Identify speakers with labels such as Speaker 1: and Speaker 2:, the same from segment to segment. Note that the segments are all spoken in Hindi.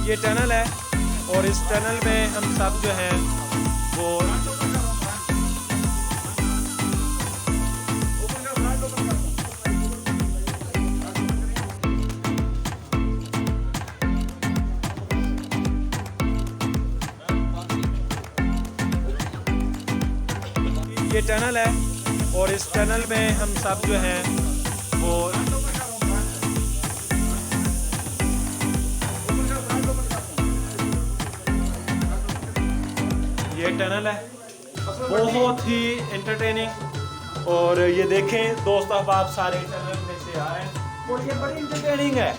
Speaker 1: ये टनल है और इस टनल में हम सब जो हैं वो ये टनल है और इस टनल में हम सब जो हैं वो ये टनल है बहुत ही एंटरटेनिंग। और ये देखें दोस्त अहबाब सारे टनल में से आ रहे हैं और ये बड़ी एंटरटेनिंग है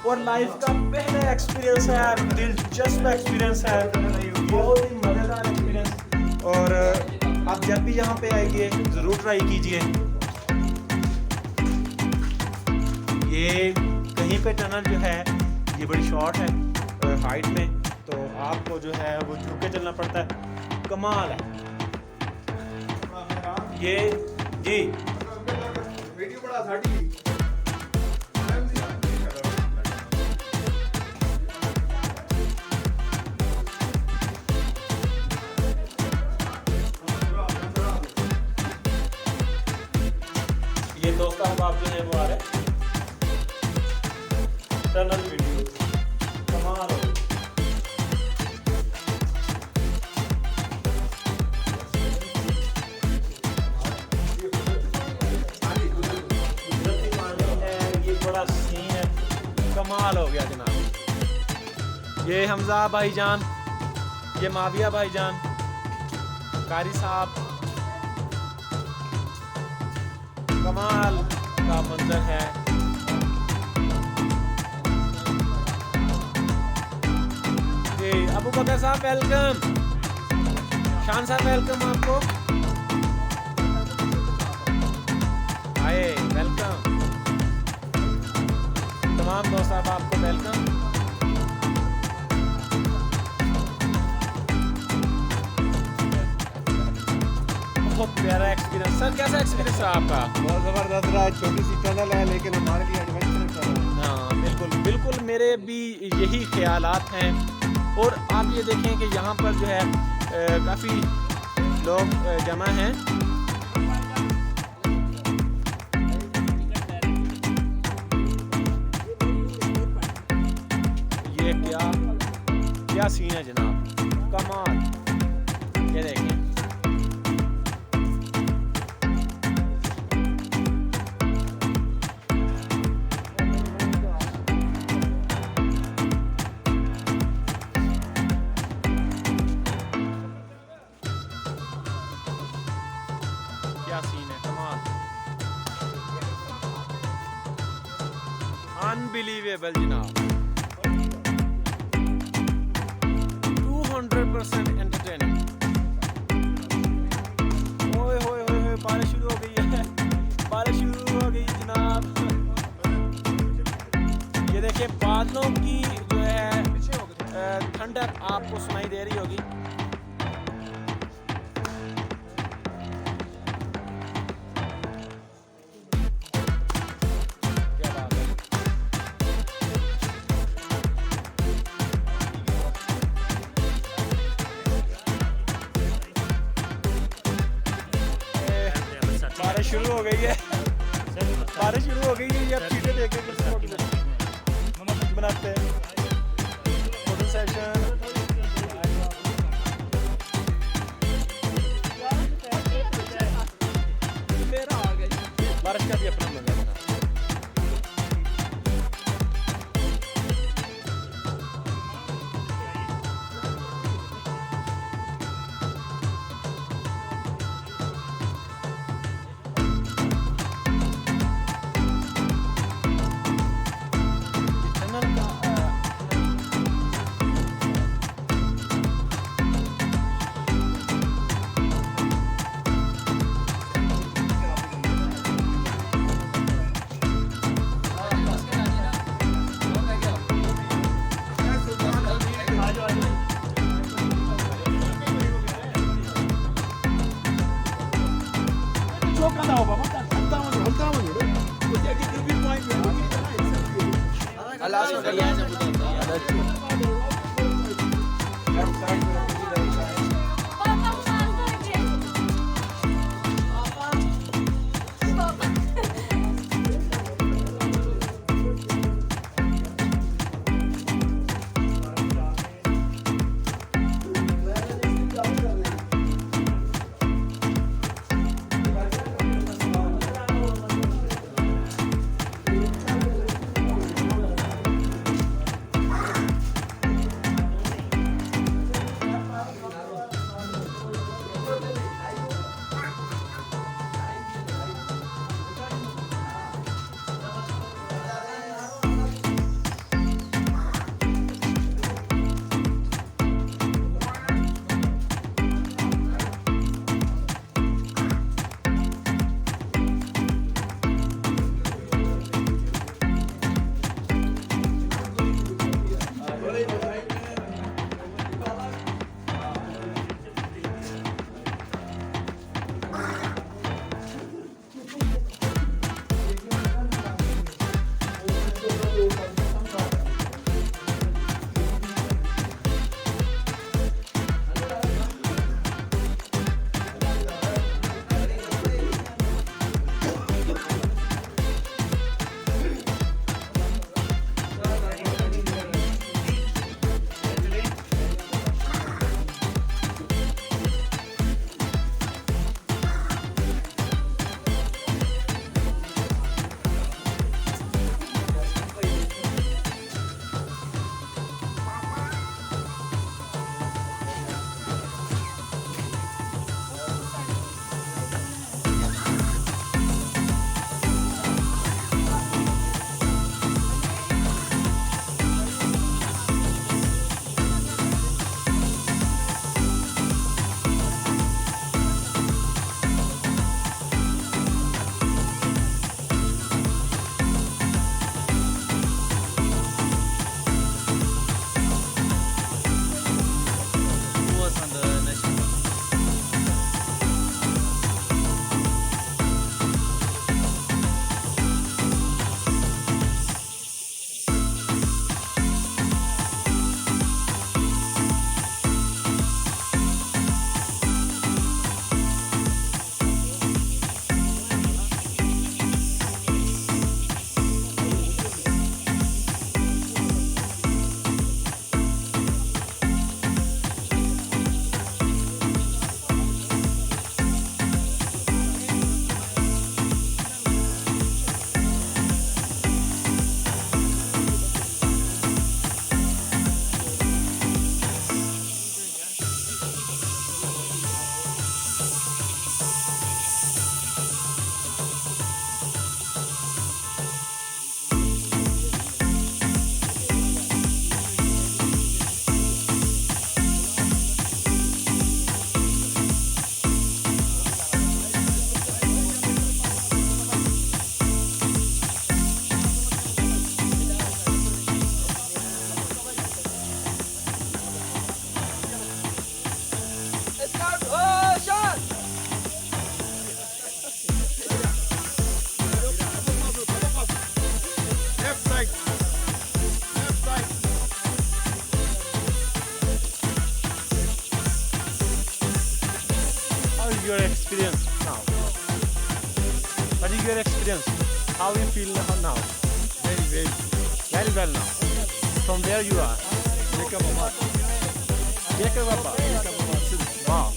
Speaker 1: और लाइफ का पहला एक्सपीरियंस है, दिलचस्प एक्सपीरियंस है, बहुत ही मज़ेदार एक्सपीरियंस। और आप जब भी यहाँ पे आइए ज़रूर ट्राई कीजिए। ये कहीं पे टनल जो है ये बड़ी शॉर्ट है हाइट में, तो आपको जो है वो झुक के चलना पड़ता है। कमाल है ये जी।
Speaker 2: वीडियो बड़ा साड़ी
Speaker 1: ये दोस्त अहबाब जो है वो आ रहे हैं टनल वीडियो। कमाल हो बड़ा सीन है, कमाल हो गया जनाब। ये हमजा भाईजान, ये माविया भाईजान, कारी साहब, कमाल का मंजर है। जी अबू बकर साहब वेलकम, शान साहब वेलकम, आपको आए वेलकम, तमाम दोस्त साहब आपको वेलकम। बहुत प्यारा एक्सपीरियंस सर, कैसा एक्सपीरियंस रहा आपका?
Speaker 2: बहुत ज़बरदस्त रहा है। छोटी सी टनल है लेकिन हमारे लिए एडवेंचरस टनल है।
Speaker 1: हाँ बिल्कुल बिल्कुल, मेरे भी यही ख्यालात हैं। और आप ये देखें कि यहाँ पर जो है काफ़ी लोग जमा हैं। ये क्या सीन है जनाब, कमाल। ये देखें क्या सीन है, कमाल, अनबिलीवेबल जनाब। 200% एंटरटेनिंग। ओए होए होए होए, बारिश शुरू हो गई है, बारिश शुरू हो गई जनाब। ये देखिए बादलों की जो है ठंडक आपको सुनाई दे रही होगी। बारिश शुरू हो गई है, बारिश शुरू हो गई है। ये चीज़ें देखें बनाते हैं फोटो सेशन। बारिश का भी अपना मजा है। is your experience now? What is your experience? How you feel now?
Speaker 2: Very well.
Speaker 1: Very well now. From where you are?
Speaker 2: Jacobabad.
Speaker 1: Jacobabad. Wow.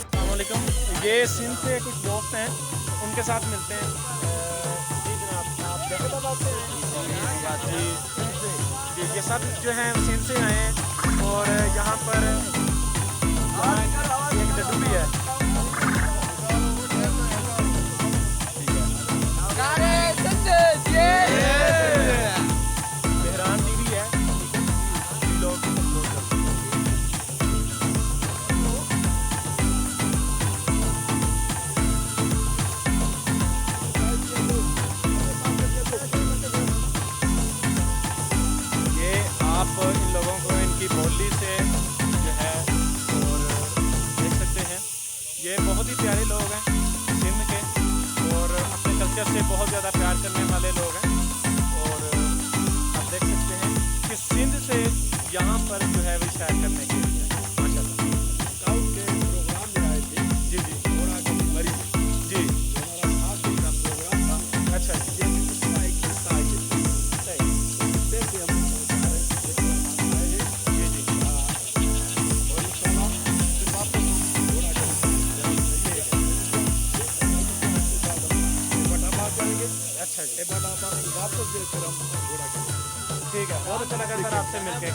Speaker 1: अस्सलामुअलैकुम। ये सिंध से कुछ दोस्त हैं, उनके साथ मिलते हैं। जी जनाब, आप जैकबाबाद से हैं? जी जी, ये सब जो हैं सिंध से आए हैं और यहाँ पर एक डड्डू भी है। बहरान टीवी है। लोग आप इन लोगों को इनकी बोली से जो है और देख सकते हैं, ये बहुत ही प्यारे लोग हैं सिंध के और अपने कल्चर से बहुत ज़्यादा प्यार करने वाले लोग हैं। और आप देख सकते हैं कि सिंध से यहाँ पर जो है वो शायर करने के लिए माशाल्लाह
Speaker 2: स्काउट के प्रोग्राम में आए थे।
Speaker 1: जी जी
Speaker 2: घोड़ा की मरी
Speaker 1: जी
Speaker 2: हमारा आखिरी का प्रोग्राम था।
Speaker 1: अच्छा
Speaker 2: ये उसका एक हिस्सा है।
Speaker 1: सही
Speaker 2: उससे भी हम आए हैं।
Speaker 1: जी जी
Speaker 2: और इंशाल्लाह फिर वापस घोड़ा के बटाबाद जाएंगे।
Speaker 1: अच्छा जी
Speaker 2: बटाबाद से वापस जो फिर हम घोड़ा के
Speaker 1: ठीक है, बहुत अच्छा लगा सर आपसे मिलके।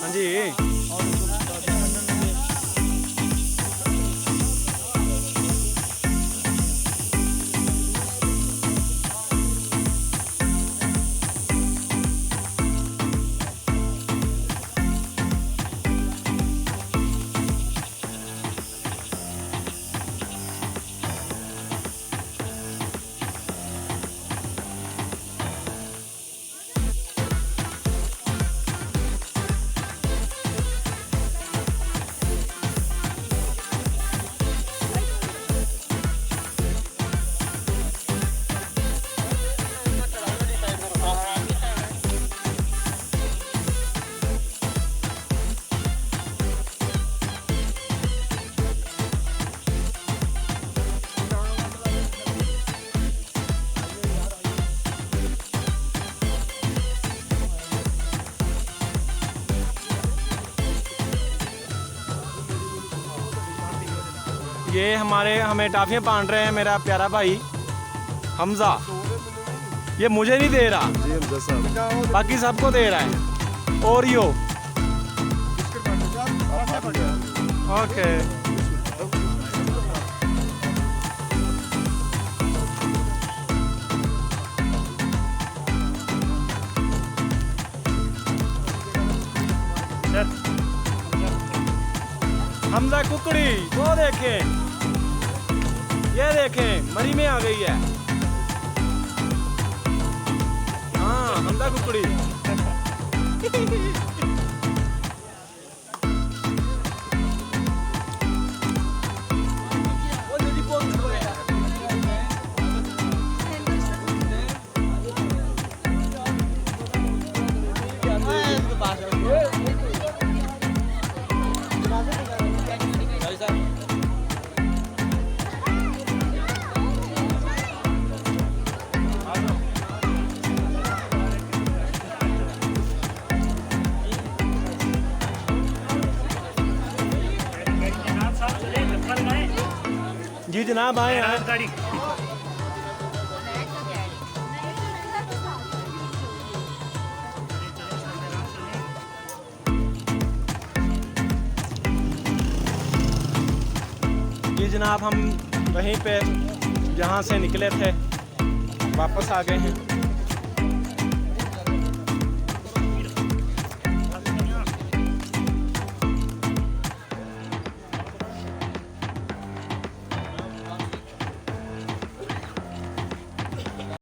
Speaker 1: हाँ जी ये हमें टाफियाँ बांट रहे हैं मेरा प्यारा भाई हमजा। ये मुझे नहीं दे रहा,
Speaker 2: जी हमजा साहब।
Speaker 1: बाकी सबको दे रहा है। ओरियो। ओके। हमजा कुकड़ी वो देखें, ये देखें मरी में आ गई है। हाँ हमजा कुकड़ी। जी जनाब आए हैं। जी जनाब हम वहीं पे जहाँ से निकले थे वापस आ गए हैं।